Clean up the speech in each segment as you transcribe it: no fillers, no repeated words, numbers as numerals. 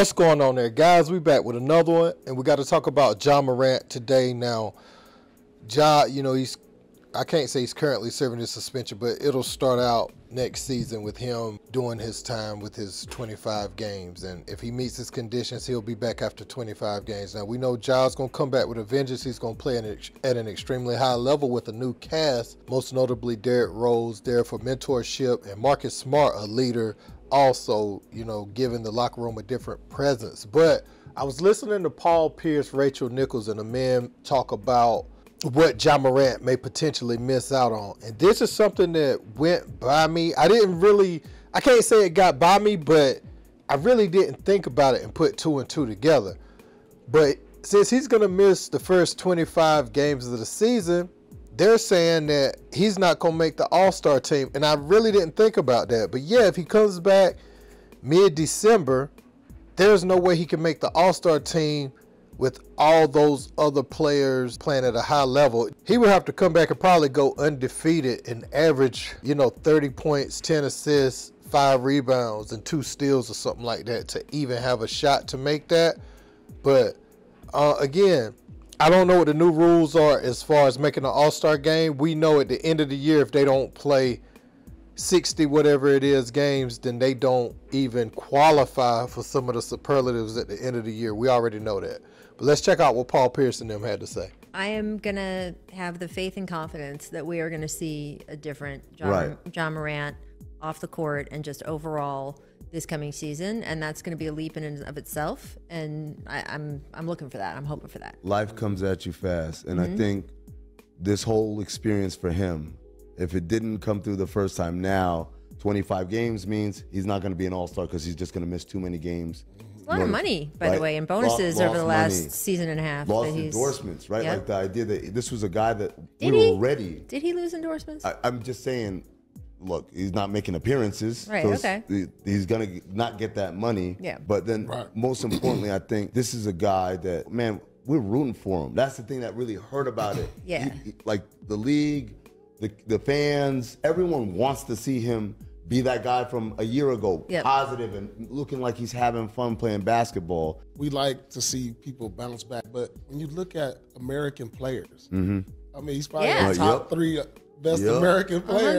What's going on there, guys? We back with another one, and we got to talk about Ja Morant today. Now, Ja, I can't say he's currently serving his suspension, but it'll start out next season with him doing his time with his 25 games. And if he meets his conditions, he'll be back after 25 games. Now, we know Ja's going to come back with a vengeance. He's going to play at an extremely high level with a new cast, most notably Derrick Rose there for mentorship, and Marcus Smart, a leader, also, giving the locker room a different presence. But I was listening to Paul Pierce, Rachel Nichols, and the men talk about what Ja Morant may potentially miss out on. And this is something that went by me. I can't say it got by me, but I really didn't think about it and put two and two together. But since he's going to miss the first 25 games of the season, they're saying that he's not going to make the All-Star team. And I really didn't think about that. But yeah, if he comes back mid-December, there's no way he can make the All-Star team with all those other players playing at a high level. He would have to come back and probably go undefeated and average, 30 points, 10 assists, 5 rebounds, and 2 steals or something like that to even have a shot to make that. But again, I don't know what the new rules are as far as making an All-Star game. We know at the end of the year, if they don't play 60 whatever it is games, then they don't even qualify for some of the superlatives at the end of the year. We already know that. But let's check out what Paul Pierce and them had to say. I am going to have the faith and confidence that we are going to see a different Ja Morant off the court and just overall this coming season, and that's going to be a leap in and of itself, and I'm looking for that. I'm hoping for that. Life comes at you fast, and I think this whole experience for him, if it didn't come through the first time, now 25 games means he's not going to be an all-star because he's just going to miss too many games. It's a lot of money, by the way, and bonuses over the last season and a half. Lost endorsements, right? Yep. Like the idea that this was a guy that we were ready. Did he lose endorsements? I'm just saying, look, he's not making appearances. Right, so okay. He's going to not get that money. Yeah. But then most importantly, I think this is a guy that, man, we're rooting for him. That's the thing that really hurt about it. Yeah. Like the league, the fans, everyone wants to see him be that guy from a year ago, positive and looking like he's having fun playing basketball. We like to see people bounce back, but when you look at American players, I mean, he's probably the top 3 best American player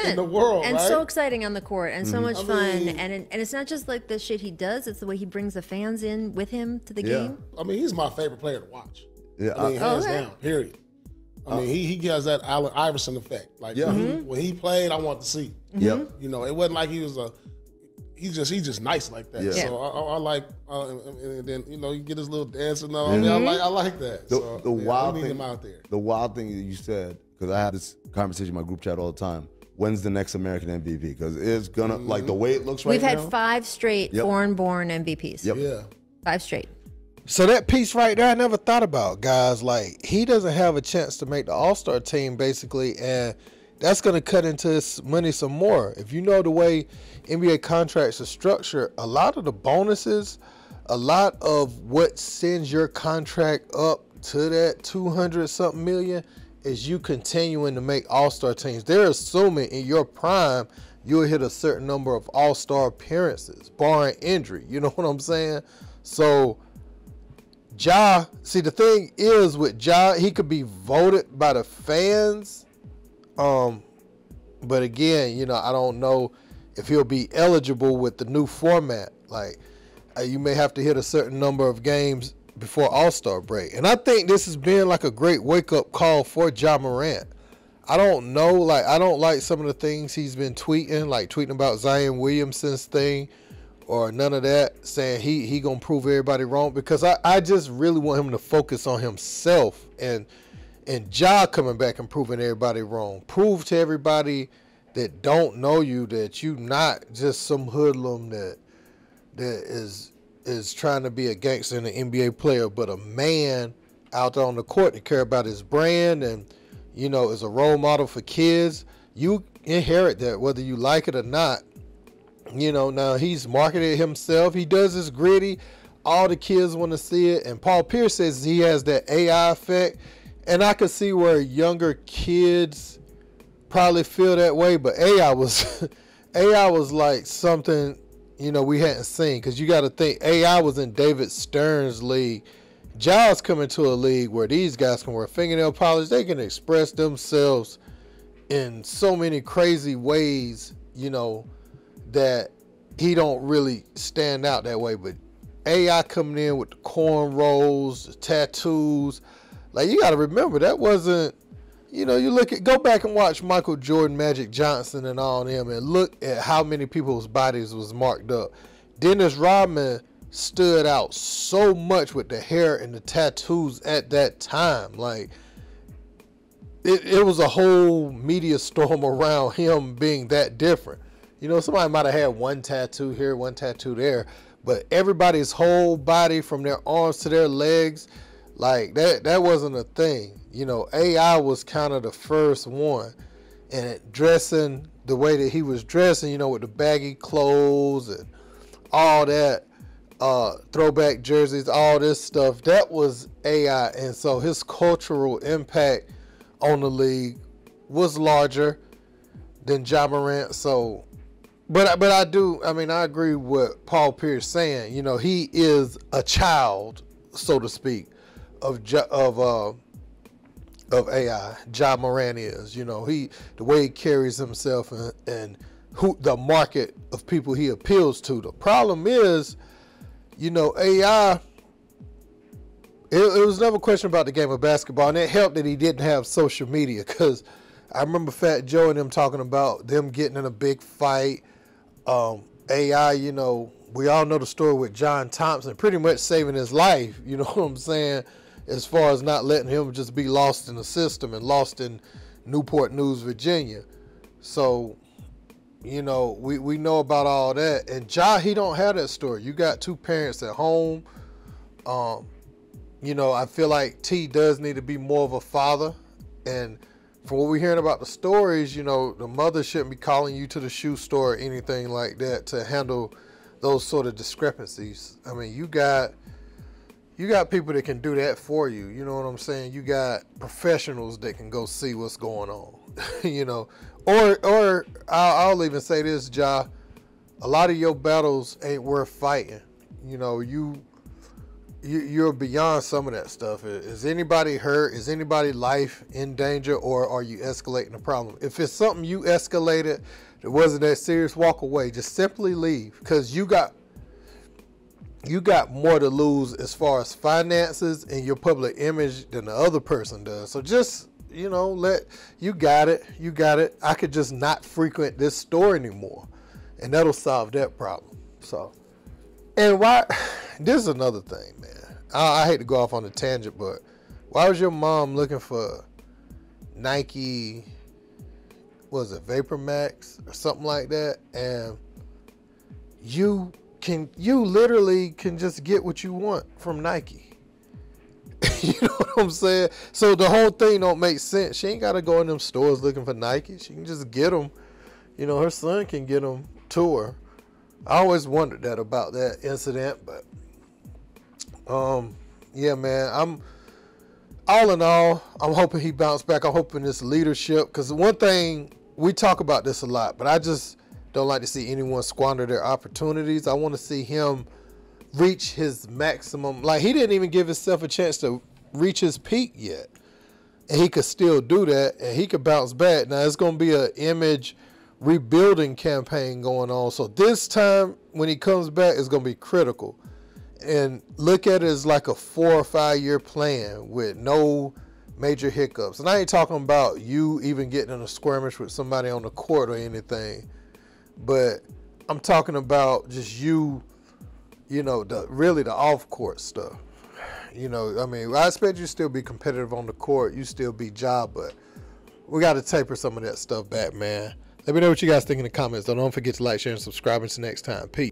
in the world, and right? so exciting on the court, and so much fun, and it's not just like the shit he does; it's the way he brings the fans in with him to the game. I mean, he's my favorite player to watch. Yeah, I mean, hands down. Period. I mean, he has that Allen Iverson effect. Like when he played, I want to see. Yep. It wasn't like he was he's just nice like that. Yeah. So I like, and then you get his little dance and all. I like that. The wild we need thing him out there. The wild thing that you said, because I have this conversation in my group chat all the time. When's the next American MVP? Because it's gonna like the way it looks right now. We've had 5 straight foreign-born MVPs. Yep. Yeah. 5 straight. So that piece right there, I never thought about, guys. Like, he doesn't have a chance to make the All-Star team, basically, and that's going to cut into his money some more. If you know the way NBA contracts are structured, a lot of the bonuses, a lot of what sends your contract up to that 200-something million is you continuing to make All-Star teams. They're assuming in your prime, you'll hit a certain number of All-Star appearances, barring injury. You know what I'm saying? So Ja, see, the thing is with Ja, he could be voted by the fans. But again, I don't know if he'll be eligible with the new format. Like, you may have to hit a certain number of games before All-Star break. And I think this has been like a great wake-up call for Ja Morant. I don't know, like, I don't like some of the things he's been tweeting, like tweeting about Zion Williamson's thing, or none of that, saying he gonna prove everybody wrong, because I just really want him to focus on himself and Ja coming back and proving everybody wrong. Prove to everybody that don't know you that you not just some hoodlum that is trying to be a gangster and an NBA player, but a man out there on the court to care about his brand and is a role model for kids. You inherit that whether you like it or not. Now he's marketed himself. He does his gritty. All the kids want to see it. And Paul Pierce says he has that AI effect. And I could see where younger kids probably feel that way. But AI was like something, we hadn't seen. Because you got to think, AI was in David Stern's league. Ja's coming to a league where these guys can wear fingernail polish. They can express themselves in so many crazy ways, that he don't really stand out that way. But AI coming in with the cornrows, the tattoos, like, you got to remember, that wasn't, go back and watch Michael Jordan, Magic Johnson, and all them, and look at how many people's bodies was marked up. Dennis Rodman stood out so much with the hair and the tattoos at that time. Like, it was a whole media storm around him being that different. Somebody might have had one tattoo here, one tattoo there, but everybody's whole body from their arms to their legs, like, that wasn't a thing. AI was kind of the first one, and dressing the way that he was dressing, with the baggy clothes and all that, throwback jerseys, all this stuff, that was AI. And so his cultural impact on the league was larger than Ja Morant. So, but I agree with what Paul Pierce saying. He is a child, so to speak, of AI. Ja Morant is, the way he carries himself and who the market of people he appeals to. The problem is, AI, it was never a question about the game of basketball, and it helped that he didn't have social media, because I remember Fat Joe and them talking about them getting in a big fight. AI, we all know the story with John Thompson pretty much saving his life, you know what I'm saying, as far as not letting him just be lost in the system and lost in Newport News, Virginia. So, we know about all that. And Ja, he don't have that story. You got two parents at home. I feel like T does need to be more of a father. And from what we're hearing about the stories, the mother shouldn't be calling you to the shoe store or anything like that to handle those sort of discrepancies. I mean, you got people that can do that for you. You know what I'm saying? You got professionals that can go see what's going on, Or I'll even say this, Ja, a lot of your battles ain't worth fighting. You're beyond some of that stuff. Is anybody hurt? Is anybody's life in danger, or are you escalating the problem? If it's something you escalated that wasn't that serious, walk away. Just simply leave, because you got more to lose as far as finances and your public image than the other person does. So just, you got it. I could just not frequent this store anymore, and that'll solve that problem. So, and why, this is another thing, man. I hate to go off on a tangent, but why was your mom looking for Nike, was it Vapor Max or something like that? And you literally can just get what you want from Nike. You know what I'm saying? So the whole thing don't make sense. She ain't got to go in them stores looking for Nike. She can just get them. Her son can get them to her. I always wondered that about that incident, but yeah, man, I'm all in all, I'm hoping he bounced back. I'm hoping this leadership, because one thing, we talk about this a lot, but I just don't like to see anyone squander their opportunities. I want to see him reach his maximum. Like, he didn't even give himself a chance to reach his peak yet, and he could still do that, and he could bounce back. Now, it's going to be an image rebuilding campaign going on, so this time when he comes back, it's going to be critical. And look at it as like a 4 or 5 year plan with no major hiccups. And I ain't talking about you even getting in a skirmish with somebody on the court or anything, but I'm talking about just really the off court stuff. I expect you to still be competitive on the court. You still be Ja, but we got to taper some of that stuff back, man. Let me know what you guys think in the comments. Don't forget to like, share, and subscribe. Until next time. Peace.